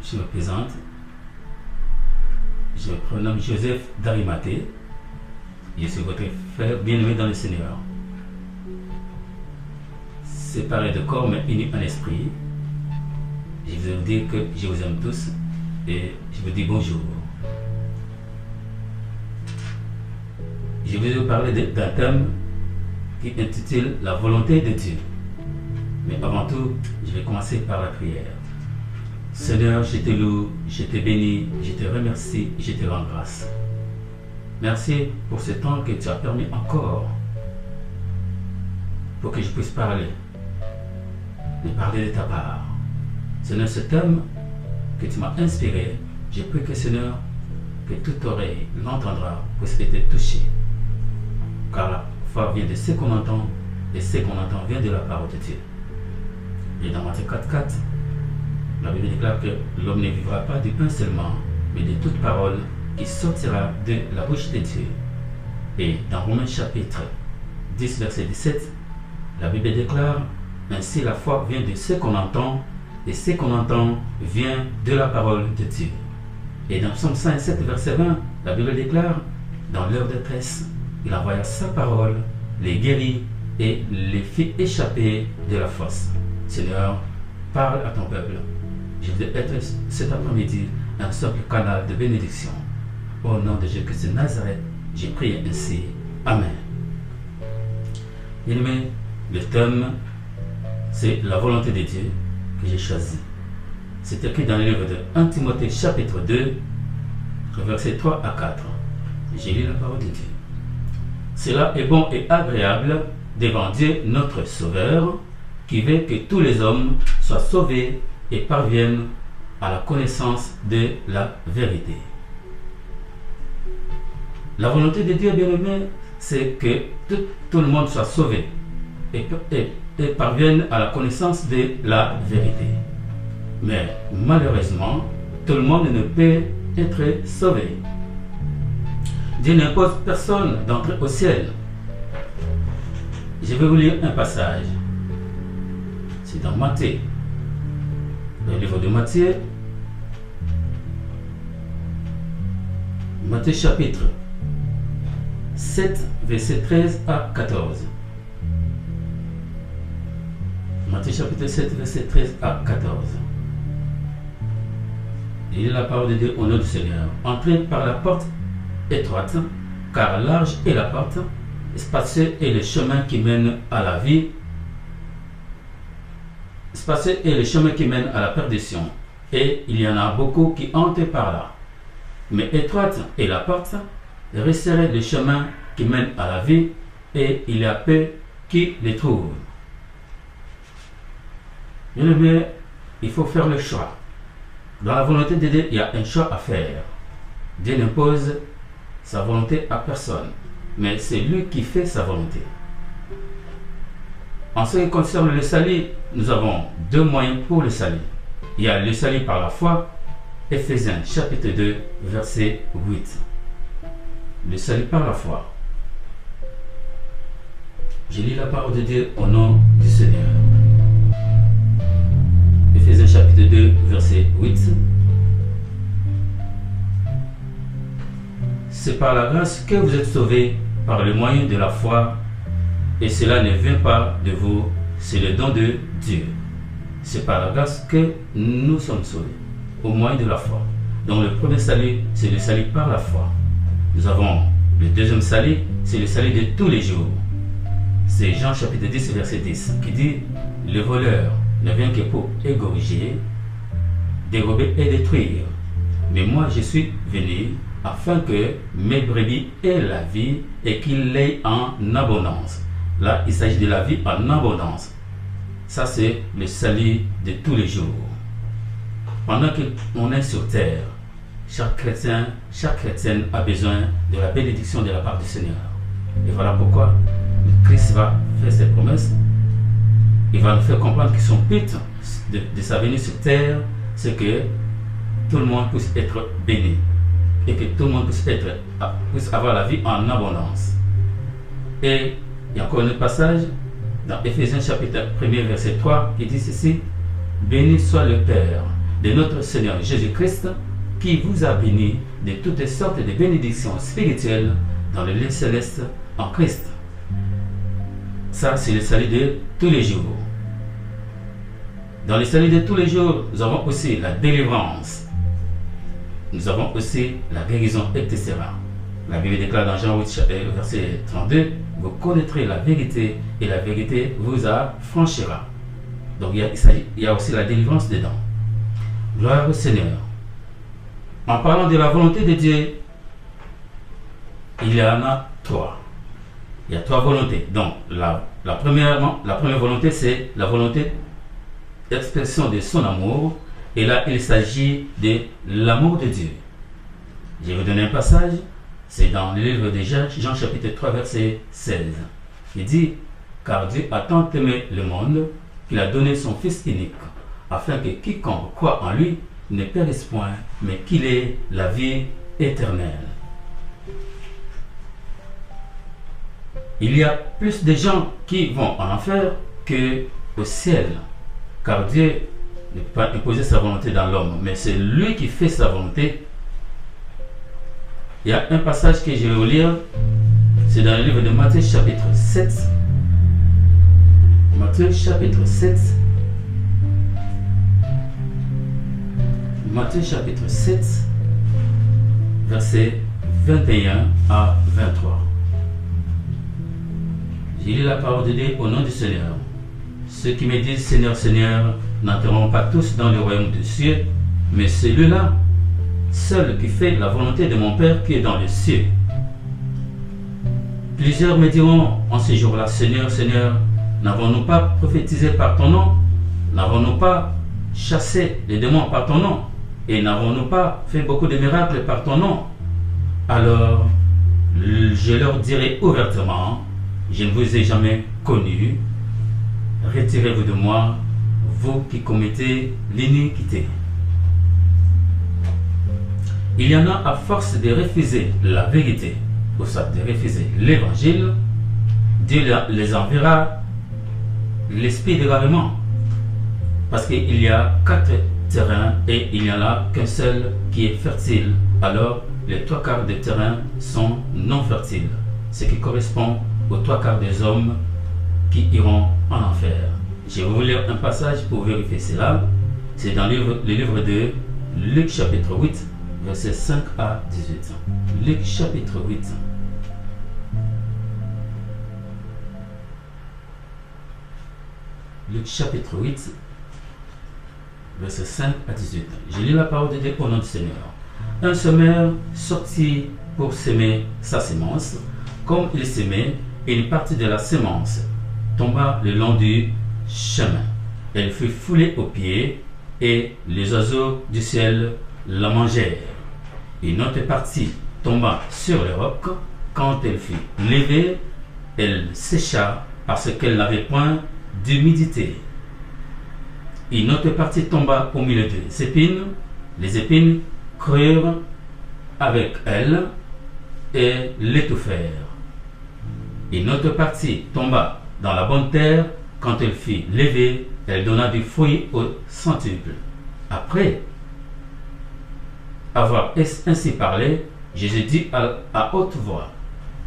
Je me présente. Je me prénomme Joseph d'Arimathée. Je suis votre frère bien-aimé dans le Seigneur. Séparés de corps mais unis en esprit. Je vais vous dire que je vous aime tous et je vous dis bonjour. Je vais vous parler d'un thème qui intitule La volonté de Dieu. Mais avant tout, je vais commencer par la prière. Seigneur, je te loue, je te bénis, je te remercie, je te rends grâce. Merci pour ce temps que tu as permis encore pour que je puisse parler de ta part. Seigneur, ce thème que tu m'as inspiré, je prie que Seigneur, que toute oreille l'entendra puisse être touchée. Car la foi vient de ce qu'on entend et ce qu'on entend vient de la parole de Dieu. Et dans Matthieu 4,4, la Bible déclare que l'homme ne vivra pas du pain seulement, mais de toute parole qui sortira de la bouche de Dieu. Et dans Romains chapitre 10, verset 17, la Bible déclare ainsi la foi vient de ce qu'on entend, et ce qu'on entend vient de la parole de Dieu. Et dans Psaume 107, verset 20, la Bible déclare dans leur détresse, il envoya sa parole, les guérit et les fit échapper de la fosse. Seigneur, parle à ton peuple. Je veux être cet après-midi un simple canal de bénédiction. Au nom de Jésus de Nazareth, j'ai prié ainsi. Amen. Bien-aimés, le thème, c'est la volonté de Dieu que j'ai choisi. C'est écrit dans le livre de 1 Timothée chapitre 2, versets 3 à 4. J'ai lu la parole de Dieu. Cela est bon et agréable devant Dieu notre Sauveur, qui veut que tous les hommes soient sauvés et parviennent à la connaissance de la vérité. La volonté de Dieu, bien-aimé, c'est que tout le monde soit sauvé et parvienne à la connaissance de la vérité. Mais malheureusement, tout le monde ne peut être sauvé. Dieu n'impose personne d'entrer au ciel. Je vais vous lire un passage. C'est dans Matthieu, le livre de Matthieu, Matthieu chapitre 7, verset 13 à 14. Matthieu chapitre 7, verset 13 à 14. Il est la parole de Dieu au nom du Seigneur. Entrez par la porte étroite, car large est la porte, spacieux est le chemin qui mène à la vie, spacieux est le chemin qui mène à la perdition, et il y en a beaucoup qui entrent par là. Mais étroite est la porte, resserré le chemin qui mène à la vie, et il y a peu qui les trouvent. Bien-aimé, il faut faire le choix. Dans la volonté de Dieu, il y a un choix à faire. Dieu n'impose sa volonté à personne, mais c'est lui qui fait sa volonté. En ce qui concerne le salut, nous avons deux moyens pour le salut. Il y a le salut par la foi, Éphésiens chapitre 2, verset 8. Le salut par la foi. Je lis la parole de Dieu au nom du Seigneur. Éphésiens chapitre 2, verset 8. C'est par la grâce que vous êtes sauvés par le moyen de la foi, et cela ne vient pas de vous, c'est le don de Dieu. C'est par la grâce que nous sommes sauvés, au moyen de la foi. Donc le premier salut, c'est le salut par la foi. Nous avons le deuxième salut, c'est le salut de tous les jours. C'est Jean chapitre 10, verset 10, qui dit « Le voleur ne vient que pour égorger, dérober et détruire. Mais moi je suis venu afin que mes brebis aient la vie et qu'ils l'aient en abondance. » Là, il s'agit de la vie en abondance. Ça, c'est le salut de tous les jours. Pendant qu'on est sur terre, chaque chrétien, chaque chrétienne a besoin de la bénédiction de la part du Seigneur. Et voilà pourquoi Christ va faire ses promesses. Il va nous faire comprendre que son but de sa venue sur terre, c'est que tout le monde puisse être béni et que tout le monde puisse avoir la vie en abondance. Et il y a encore un autre passage dans Éphésiens chapitre 1 verset 3 qui dit ceci: béni soit le Père de notre Seigneur Jésus-Christ, qui vous a béni de toutes sortes de bénédictions spirituelles dans le lieu céleste en Christ. Ça, c'est le salut de tous les jours. Dans le salut de tous les jours, nous avons aussi la délivrance. Nous avons aussi la guérison, etc. La Bible déclare dans Jean 8, verset 32, « Vous connaîtrez la vérité et la vérité vous affranchira. » Donc il y a aussi la délivrance dedans. Gloire au Seigneur. En parlant de la volonté de Dieu, il y en a trois. Il y a trois volontés. Donc la première volonté, c'est la volonté d'expression de son amour. Et là, il s'agit de l'amour de Dieu. Je vais vous donner un passage. C'est dans le livre de Jean chapitre 3, verset 16. Il dit, « Car Dieu a tant aimé le monde qu'il a donné son Fils unique, afin que quiconque croit en lui ne périsse point, mais qu'il ait la vie éternelle. » Il y a plus de gens qui vont en enfer qu'au ciel, car Dieu ne peut pas imposer sa volonté dans l'homme, mais c'est lui qui fait sa volonté. Il y a un passage que je vais vous lire, c'est dans le livre de Matthieu chapitre 7. Matthieu chapitre 7. Matthieu chapitre 7, versets 21 à 23. J'ai lu la parole de Dieu au nom du Seigneur. Ceux qui me disent Seigneur, Seigneur, n'entreront pas tous dans le royaume des cieux, mais celui-là, seul qui fait la volonté de mon Père qui est dans les cieux. Plusieurs me diront en ce jour-là, Seigneur, Seigneur, n'avons-nous pas prophétisé par ton nom? N'avons-nous pas chassé les démons par ton nom? Et n'avons-nous pas fait beaucoup de miracles par ton nom? Alors, je leur dirai ouvertement, je ne vous ai jamais connu. Retirez-vous de moi, vous qui commettez l'iniquité. Il y en a à force de refuser la vérité, ou soit de refuser l'évangile, Dieu les enverra l'esprit d'égarement. Parce qu'il y a 4 terrains et il n'y en a qu'un seul qui est fertile. Alors, les 3/4 des terrains sont non fertiles, ce qui correspond aux 3/4 des hommes qui iront en enfer. Je vais vous lire un passage pour vérifier cela. C'est dans le livre de Luc chapitre 8, versets 5 à 18. Luc chapitre 8. Luc chapitre 8, versets 5 à 18. Je lis la parole de Dieu au nom du Seigneur. Un semeur sortit pour s'aimer sa sémence. Comme il s'aimait, une partie de la sémence tomba le long du chemin. Elle fut foulée aux pieds et les oiseaux du ciel la mangèrent. Une autre partie tomba sur le roc. Quand elle fut levée, elle sécha parce qu'elle n'avait point d'humidité. Une autre partie tomba au milieu des épines. Les épines crurent avec elle et l'étouffèrent. Une autre partie tomba dans la bonne terre. Quand elle fut levée, elle donna du fruit au centuple. Après avoir ainsi parlé, Jésus dit à haute voix,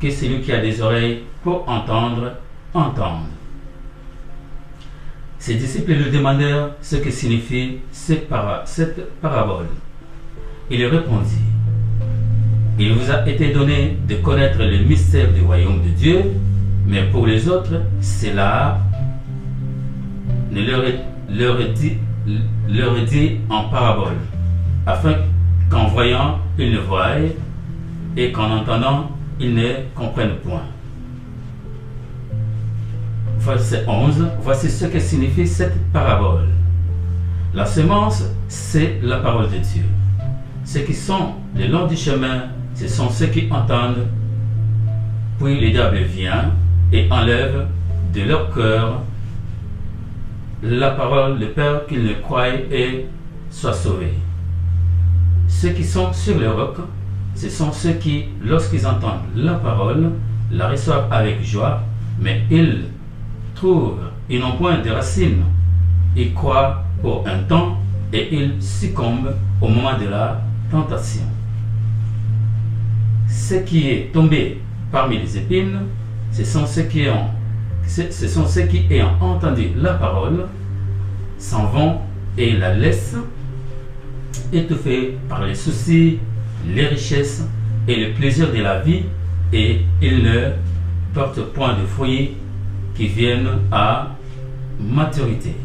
que celui qui a des oreilles pour entendre, entende. Ses disciples lui demandèrent ce que signifie cette parabole. Il répondit, il vous a été donné de connaître le mystère du royaume de Dieu, mais pour les autres, cela ne leur est dit en parabole, afin qu'en voyant, ils ne voient, et qu'en entendant, ils ne comprennent point. Verset 11, voici ce que signifie cette parabole. La semence, c'est la parole de Dieu. Ceux qui sont le long du chemin, ce sont ceux qui entendent, puis le diable vient et enlève de leur cœur la parole de peur qu'ils ne croient et soient sauvés. Ceux qui sont sur le roc, ce sont ceux qui, lorsqu'ils entendent la parole, la reçoivent avec joie, mais ils n'ont point de racines. Ils croient pour un temps, et il succombe au moment de la tentation. Ce qui est tombé parmi les épines, ce sont ceux qui, ayant entendu la parole, s'en vont et la laissent, étouffés par les soucis, les richesses et le plaisir de la vie, et ils ne portent point de fruits qui viennent à maturité.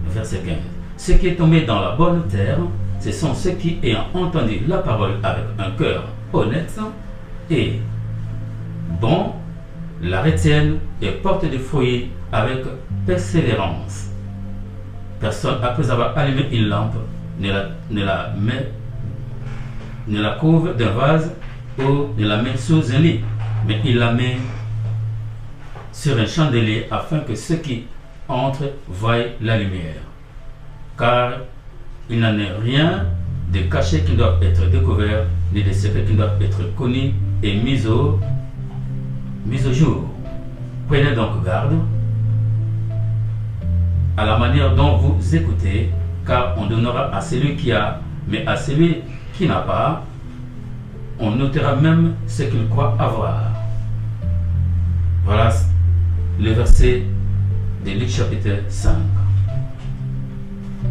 Verset 15. Ce qui est tombé dans la bonne terre, ce sont ceux qui, ayant entendu la parole avec un cœur honnête et bon, la retiennent et portent des fruits avec persévérance. Personne, après avoir allumé une lampe, ne la couvre d'un vase ou ne la met sous un lit, mais il la met sur un chandelier afin que ceux qui entrent voient la lumière. Car il n'en est rien de caché qui doit être découvert, ni de secret qui doit être connu et mis au jour. Prenez donc garde à la manière dont vous écoutez, car on donnera à celui qui a, mais à celui qui n'a pas, on notera même ce qu'il croit avoir. Voilà le verset de Luc chapitre 5.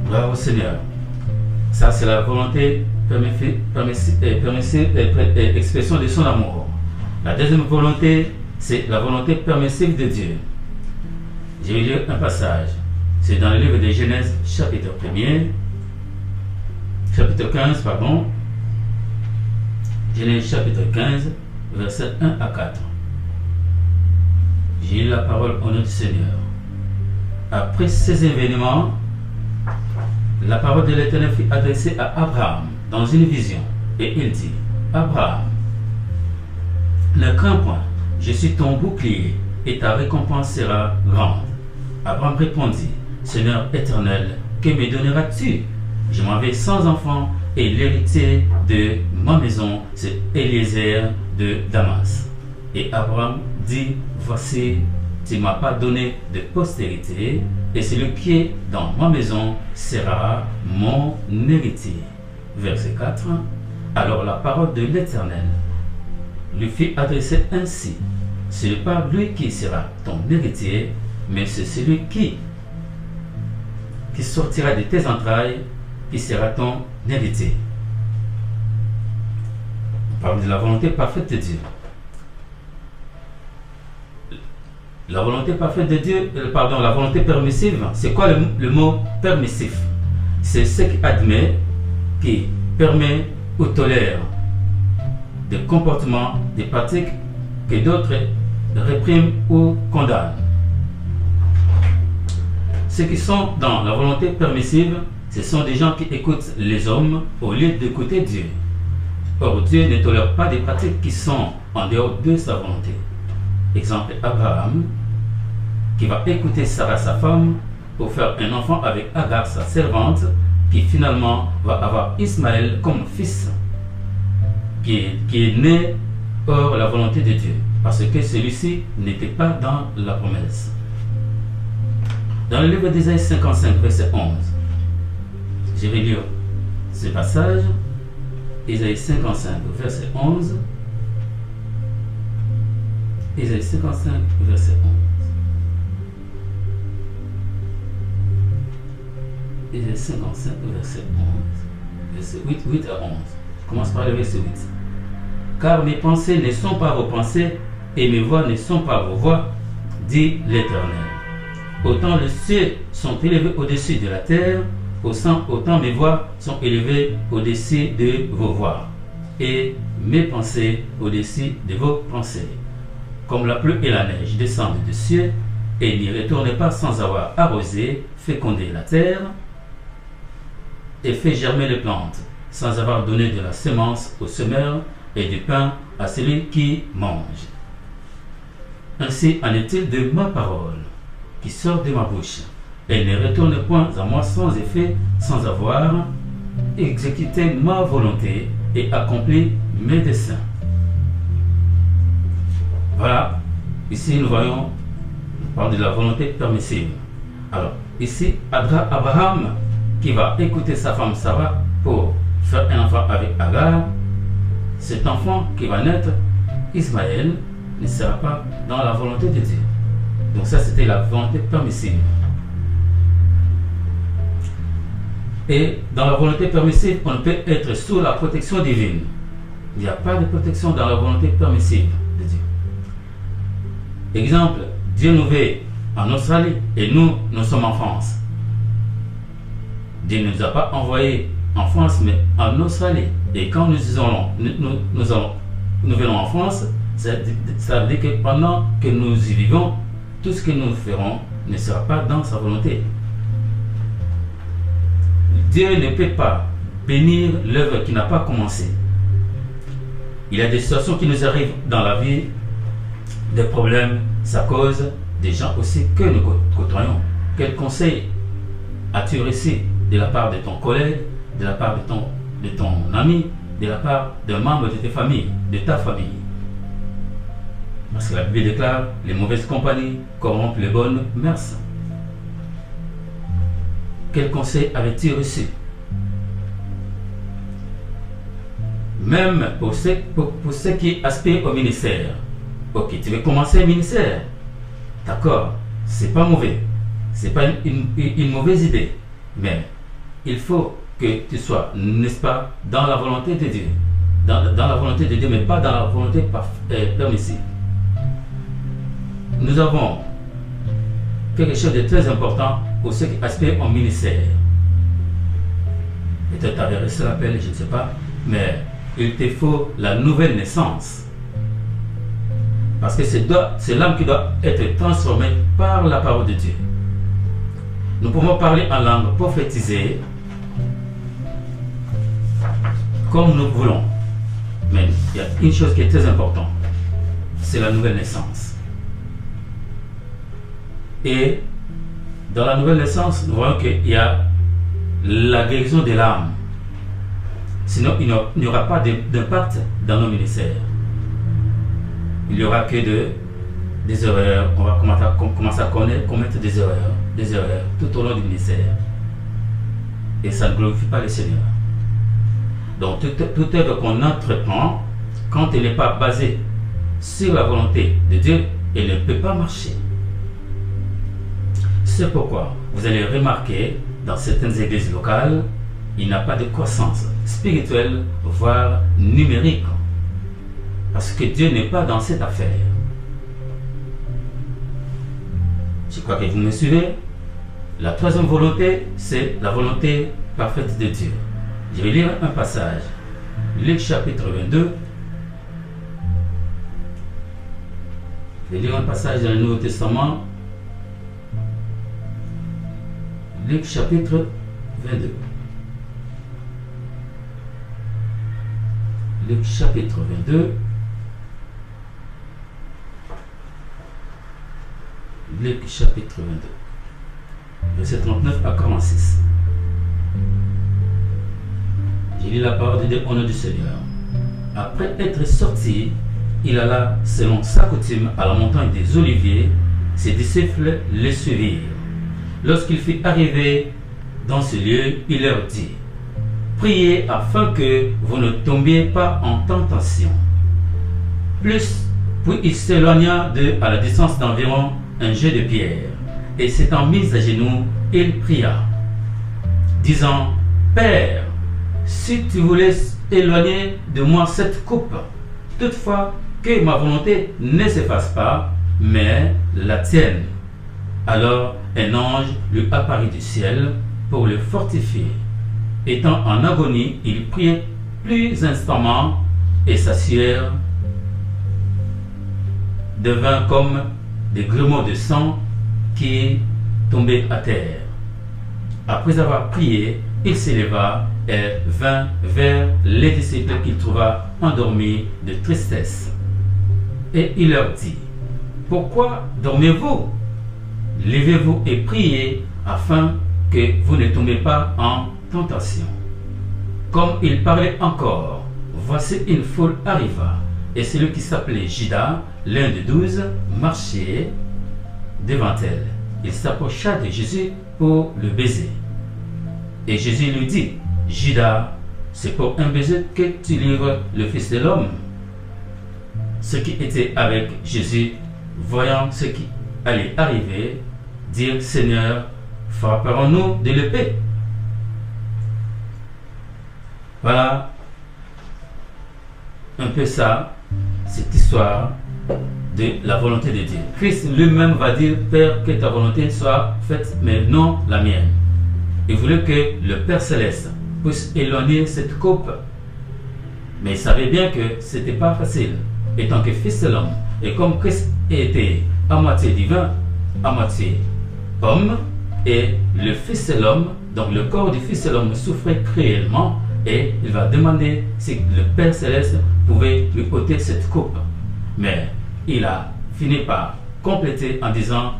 Gloire au Seigneur. Ça, c'est la volonté expression de son amour. La deuxième volonté, c'est la volonté permissive de Dieu. Je vais lire un passage. C'est dans le livre de Genèse, chapitre 15, pardon. Genèse, chapitre 15, versets 1 à 4. J'ai lu la parole au nom du Seigneur. Après ces événements, la parole de l'Éternel fut adressée à Abraham dans une vision, et il dit: Abraham, ne crains point, je suis ton bouclier, et ta récompense sera grande. Abraham répondit: Seigneur éternel, que me donneras-tu? Je m'en vais sans enfant, et l'héritier de ma maison, c'est Eliezer de Damas. Et Abraham dit: Voici, tu ne m'as pas donné de postérité, et celui qui est dans ma maison sera mon héritier. Verset 4. Alors la parole de l'Éternel lui fit adresser ainsi: ce n'est pas lui qui sera ton héritier, mais c'est celui qui sortira de tes entrailles qui sera ton héritier. On parle de la volonté parfaite de Dieu. La volonté parfaite de Dieu, la volonté permissive, c'est quoi le mot permissif? C'est ce qui admet, qui permet ou tolère des comportements, des pratiques que d'autres répriment ou condamnent. Ceux qui sont dans la volonté permissive, ce sont des gens qui écoutent les hommes au lieu d'écouter Dieu. Or, Dieu ne tolère pas des pratiques qui sont en dehors de sa volonté. Exemple, Abraham, qui va écouter Sarah, sa femme, pour faire un enfant avec Agar, sa servante, qui finalement va avoir Ismaël comme fils, qui est né hors la volonté de Dieu, parce que celui-ci n'était pas dans la promesse. Dans le livre d'Ésaïe 55, verset 11, je vais lire ce passage. Ésaïe 55, verset 11. Ésaïe 55, verset 11. Ésaïe 55, verset 11. Verset 8 à 11. Je commence par le verset 8. Car mes pensées ne sont pas vos pensées, et mes voix ne sont pas vos voix, dit l'Éternel. Autant les cieux sont élevés au-dessus de la terre, autant mes voix sont élevées au-dessus de vos voix, et mes pensées au-dessus de vos pensées. Comme la pluie et la neige descendent du ciel, et n'y retournent pas sans avoir arrosé, fécondé la terre, et fait germer les plantes, sans avoir donné de la semence au semeur, et du pain à celui qui mange. Ainsi en est-il de ma parole, qui sort de ma bouche. Elle ne retourne point à moi sans effet, sans avoir exécuté ma volonté et accompli mes desseins. Voilà, ici nous voyons, on parle de la volonté permissive. Alors, ici, Abraham, qui va écouter sa femme Sarah pour faire un enfant avec Agar, cet enfant qui va naître, Ismaël, ne sera pas dans la volonté de Dieu. Donc ça, c'était la volonté permissive. Et dans la volonté permissive, on peut être sous la protection divine. Il n'y a pas de protection dans la volonté permissive de Dieu. Exemple, Dieu nous veut en Australie et nous sommes en France. Dieu ne nous a pas envoyés en France, mais en Australie. Et quand nous venons en France, ça veut dire que pendant que nous y vivons, tout ce que nous ferons ne sera pas dans sa volonté. Dieu ne peut pas bénir l'œuvre qui n'a pas commencé. Il y a des situations qui nous arrivent dans la vie, des problèmes, ça cause des gens aussi que nous côtoyons. Quel conseil as-tu reçu de la part de ton collègue, de la part de ton ami, de la part d'un membre de ta famille, Parce que la Bible déclare, les mauvaises compagnies corrompent les bonnes mœurs. Quel conseil avais-tu reçu? Même pour ceux qui aspirent au ministère. Ok, tu veux commencer un ministère. D'accord, c'est pas mauvais. C'est pas une mauvaise idée. Mais il faut que tu sois, n'est-ce pas, dans la volonté de Dieu. Dans la volonté de Dieu, mais pas dans la volonté permissive. Nous avons quelque chose de très important pour ceux qui aspirent au ministère. Peut-être tu avais reçu l'appel, je ne sais pas, mais il te faut la nouvelle naissance. Parce que c'est l'âme qui doit être transformée par la parole de Dieu. Nous pouvons parler en langue prophétisée comme nous voulons. Mais il y a une chose qui est très importante, c'est la nouvelle naissance. Et dans la nouvelle naissance, nous voyons qu'il y a la guérison de l'âme. Sinon, il n'y aura pas d'impact dans nos ministères. Il n'y aura que des erreurs. On va commencer à commettre des erreurs tout au long du ministère. Et ça ne glorifie pas le Seigneur. Donc, toute œuvre qu'on entreprend, quand elle n'est pas basée sur la volonté de Dieu, elle ne peut pas marcher. C'est pourquoi vous allez remarquer dans certaines églises locales, il n'y a pas de croissance spirituelle, voire numérique. Parce que Dieu n'est pas dans cette affaire. Je crois que vous me suivez. La troisième volonté, c'est la volonté parfaite de Dieu. Je vais lire un passage. Luc chapitre 22. Je vais lire un passage dans le Nouveau Testament. Luc chapitre 22. Luc chapitre 22. Luc chapitre 22. Verset 39 à 46. J'ai lu la parole de Dieu au nom du Seigneur. Après être sorti, il alla selon sa coutume à la montagne des Oliviers. Ses disciples le suivirent. Lorsqu'il fut arrivé dans ce lieu, il leur dit: priez afin que vous ne tombiez pas en tentation. Puis il s'éloigna d'eux à la distance d'environ un jet de pierre, et s'étant mis à genoux, il pria, disant: Père, si tu voulais éloigner de moi cette coupe, toutefois que ma volonté ne s'efface pas, mais la tienne. Alors un ange lui apparut du ciel pour le fortifier. Étant en agonie, il priait plus instamment, et sa sueur devint comme des grumeaux de sang qui tombaient à terre. Après avoir prié, il s'éleva et vint vers les disciples qu'il trouva endormis de tristesse. Et il leur dit: pourquoi dormez-vous? Levez-vous et priez afin que vous ne tombez pas en tentation. Comme il parlait encore, voici une foule arriva, et celui qui s'appelait Judas, l'un des 12, marchait devant elle. Il s'approcha de Jésus pour le baiser. Et Jésus lui dit, Judas, c'est pour un baiser que tu livres le Fils de l'homme. Ceux qui étaient avec Jésus, voyant ce qui allait arriver, dirent, Seigneur, frapperons-nous de l'épée? Voilà un peu ça, cette histoire de la volonté de Dieu. Christ lui-même va dire, Père, que ta volonté soit faite, mais non la mienne. Il voulait que le Père Céleste puisse éloigner cette coupe. Mais il savait bien que ce n'était pas facile, étant que Fils de l'homme. Et comme Christ était à moitié divin, à moitié homme, et le Fils de l'homme, donc le corps du Fils de l'homme souffrait cruellement, et il va demander si le Père Céleste pouvait lui ôter cette coupe. Mais il a fini par compléter en disant,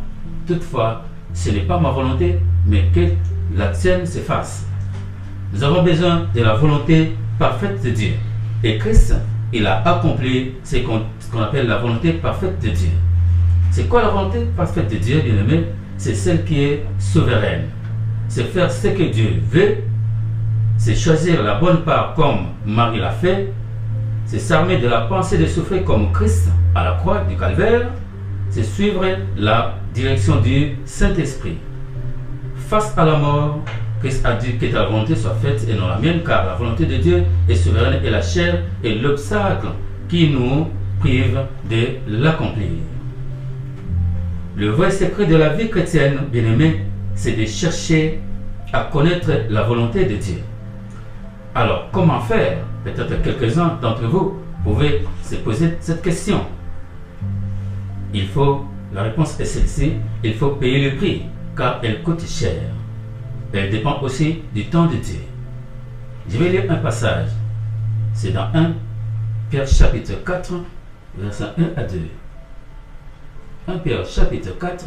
toutefois, ce n'est pas ma volonté, mais que la tienne s'efface. Nous avons besoin de la volonté parfaite de Dieu. Et Christ, il a accompli ce qu'on appelle la volonté parfaite de Dieu. C'est quoi la volonté parfaite de Dieu, bien-aimé? C'est celle qui est souveraine. C'est faire ce que Dieu veut. C'est choisir la bonne part comme Marie l'a fait. C'est s'armer de la pensée de souffrir comme Christ à la croix du calvaire. C'est suivre la direction du Saint-Esprit. Face à la mort, Christ a dit que ta volonté soit faite et non la mienne, car la volonté de Dieu est souveraine et la chair est l'obstacle qui nous prive de l'accomplir. Le vrai secret de la vie chrétienne, bien-aimé, c'est de chercher à connaître la volonté de Dieu. Alors, comment faire? Peut-être quelques-uns d'entre vous pouvaient se poser cette question. La réponse est celle-ci, il faut payer le prix, car elle coûte cher. Elle dépend aussi du temps de Dieu. Je vais lire un passage. C'est dans 1 Pierre chapitre 4, versets 1 à 2. 1 Pierre chapitre 4,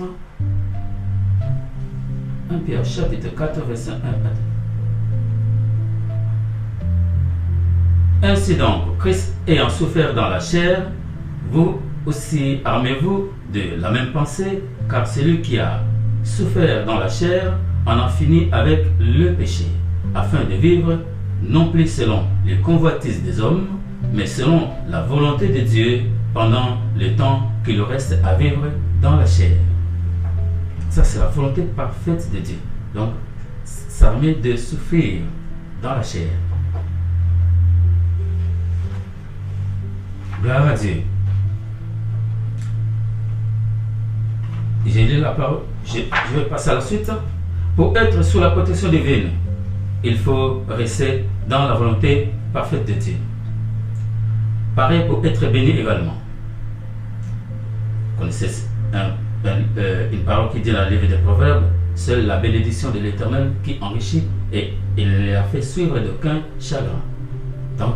1 Pierre chapitre 4, verset 1 à 2. Ainsi donc, Christ ayant souffert dans la chair, vous aussi armez-vous de la même pensée, car celui qui a souffert dans la chair en a fini avec le péché, afin de vivre non plus selon les convoitises des hommes, mais selon la volonté de Dieu pendant le temps qu'il reste à vivre dans la chair. Ça, c'est la volonté parfaite de Dieu. Donc, s'armer de souffrir dans la chair. Gloire à Dieu. J'ai lu la parole. Je vais passer à la suite. Pour être sous la protection divine, il faut rester dans la volonté parfaite de Dieu. Pareil pour être béni également. Vous connaissez une parole qui dit dans le livre des Proverbes, seule la bénédiction de l'Éternel qui enrichit et il ne la fait suivre d'aucun chagrin. Donc,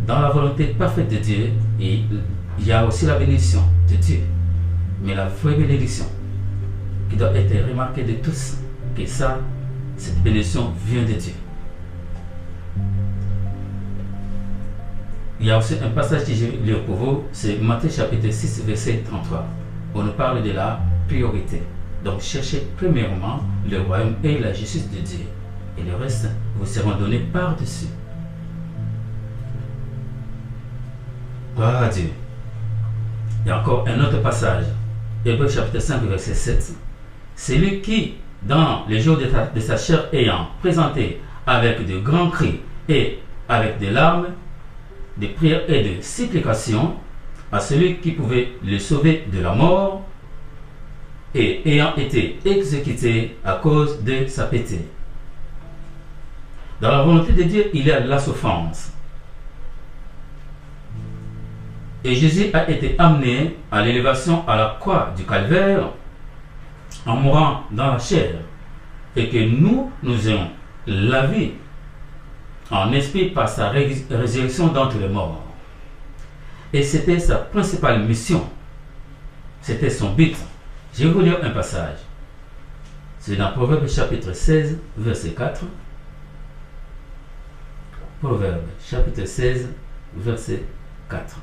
dans la volonté parfaite de Dieu, il y a aussi la bénédiction de Dieu. Mais la vraie bénédiction qui doit être remarquée de tous, que ça, cette bénédiction vient de Dieu. Il y a aussi un passage que je vais lire pour vous, c'est Matthieu chapitre 6, verset 33. On nous parle de la priorité. Donc cherchez premièrement le royaume et la justice de Dieu. Et le reste vous seront donnés par-dessus. Gloire à Dieu. Il y a encore un autre passage. Hébreux chapitre 5, verset 7. Celui qui, dans les jours de sa chair ayant présenté avec de grands cris et avec des larmes, des prières et de supplications à celui qui pouvait le sauver de la mort et ayant été exécuté à cause de sa péché. Dans la volonté de Dieu, il y a la souffrance. Et Jésus a été amené à l'élévation à la croix du calvaire en mourant dans la chair, et que nous ayons la vie en esprit par sa résurrection d'entre les morts. Et c'était sa principale mission. C'était son but. Je vais vous lire un passage. C'est dans Proverbe chapitre 16, verset 4. Proverbe chapitre 16, verset 4.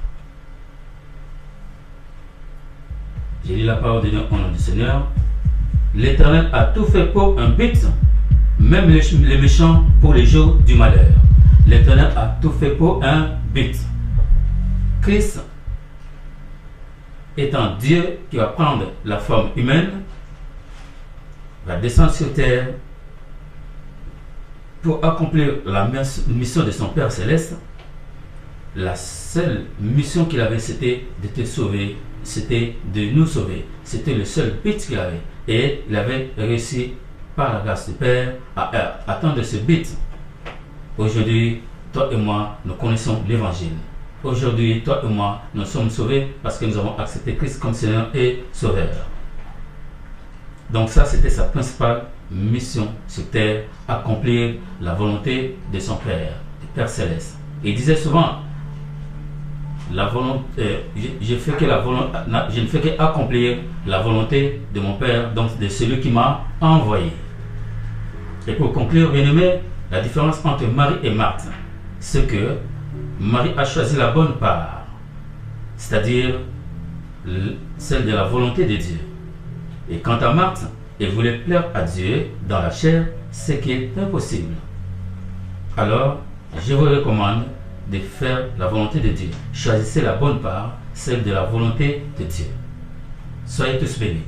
J'ai lu la parole de Dieu au nom du Seigneur. L'Éternel a tout fait pour un but, même les méchants pour les jours du malheur. L'Éternel a tout fait pour un but. Christ étant Dieu qui va prendre la forme humaine, va descendre sur terre pour accomplir la mission de son Père Céleste. La seule mission qu'il avait, c'était de te sauver, c'était de nous sauver. C'était le seul but qu'il avait. Et il avait réussi par la grâce du Père à atteindre ce but. Aujourd'hui, toi et moi, nous connaissons l'Évangile. Aujourd'hui, toi et moi, nous sommes sauvés parce que nous avons accepté Christ comme Seigneur et Sauveur. Donc ça, c'était sa principale mission sur terre, accomplir la volonté de son Père, du Père Céleste. Et il disait souvent, je ne fais qu'accomplir la volonté de mon Père, donc de celui qui m'a envoyé. Et pour conclure, bien aimé, la différence entre Marie et Marthe, c'est que Marie a choisi la bonne part, c'est-à-dire celle de la volonté de Dieu. Et quant à Marthe, elle voulait plaire à Dieu dans la chair, ce qui est impossible. Alors, je vous recommande de faire la volonté de Dieu. Choisissez la bonne part, celle de la volonté de Dieu. Soyez tous bénis.